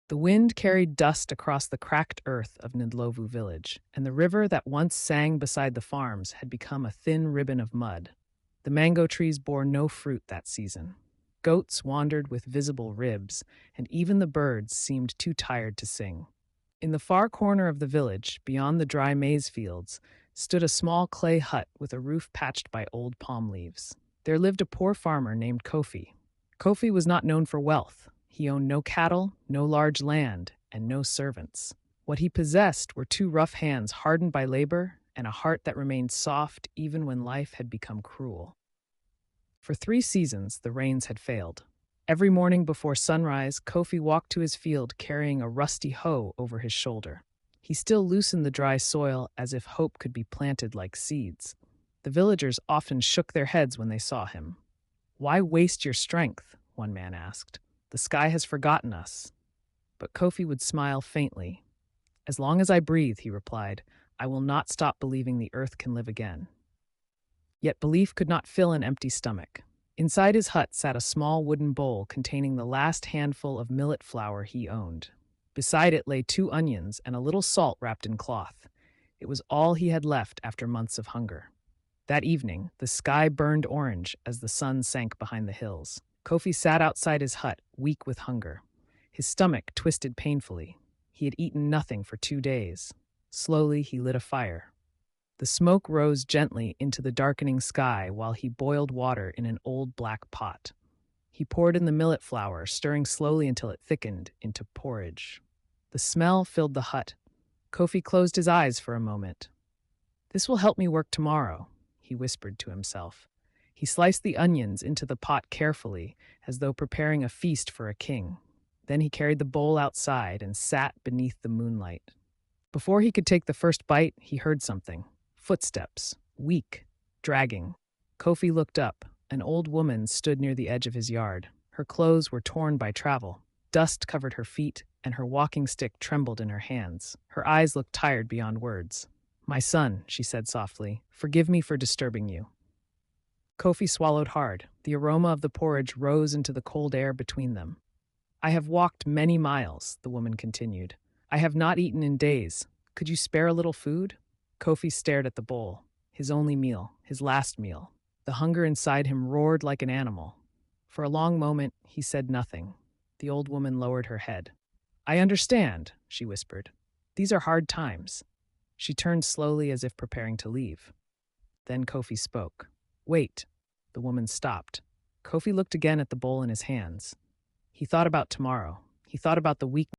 The wind carried dust across the cracked earth of Nidlovu village, and the river that once sang beside the farms had become a thin ribbon of mud. The mango trees bore no fruit that season. Goats wandered with visible ribs, and even the birds seemed too tired to sing. In the far corner of the village, beyond the dry maize fields, stood a small clay hut with a roof patched by old palm leaves. There lived a poor farmer named Kofi. Kofi was not known for wealth. He owned no cattle, no large land, and no servants. What he possessed were two rough hands hardened by labor and a heart that remained soft even when life had become cruel. For 3 seasons, the rains had failed. Every morning before sunrise, Kofi walked to his field carrying a rusty hoe over his shoulder. He still loosened the dry soil as if hope could be planted like seeds. The villagers often shook their heads when they saw him. "Why waste your strength?" one man asked. "The sky has forgotten us." But Kofi would smile faintly. "As long as I breathe," he replied, "I will not stop believing the earth can live again." Yet belief could not fill an empty stomach. Inside his hut sat a small wooden bowl containing the last handful of millet flour he owned. Beside it lay 2 onions and a little salt wrapped in cloth. It was all he had left after months of hunger. That evening, the sky burned orange as the sun sank behind the hills. Kofi sat outside his hut, weak with hunger. His stomach twisted painfully. He had eaten nothing for 2 days. Slowly, he lit a fire. The smoke rose gently into the darkening sky while he boiled water in an old black pot. He poured in the millet flour, stirring slowly until it thickened into porridge. The smell filled the hut. Kofi closed his eyes for a moment. "This will help me work tomorrow," he whispered to himself. He sliced the onions into the pot carefully, as though preparing a feast for a king. Then he carried the bowl outside and sat beneath the moonlight. Before he could take the first bite, he heard something. Footsteps, weak, dragging. Kofi looked up. An old woman stood near the edge of his yard. Her clothes were torn by travel. Dust covered her feet, and her walking stick trembled in her hands. Her eyes looked tired beyond words. "My son," she said softly, "forgive me for disturbing you." Kofi swallowed hard. The aroma of the porridge rose into the cold air between them. "I have walked many miles," the woman continued. "I have not eaten in days. Could you spare a little food?" Kofi stared at the bowl. His only meal, his last meal. The hunger inside him roared like an animal. For a long moment, he said nothing. The old woman lowered her head. "I understand," she whispered. "These are hard times." She turned slowly as if preparing to leave. Then Kofi spoke. "Wait." The woman stopped. Kofi looked again at the bowl in his hands. He thought about tomorrow. He thought about the week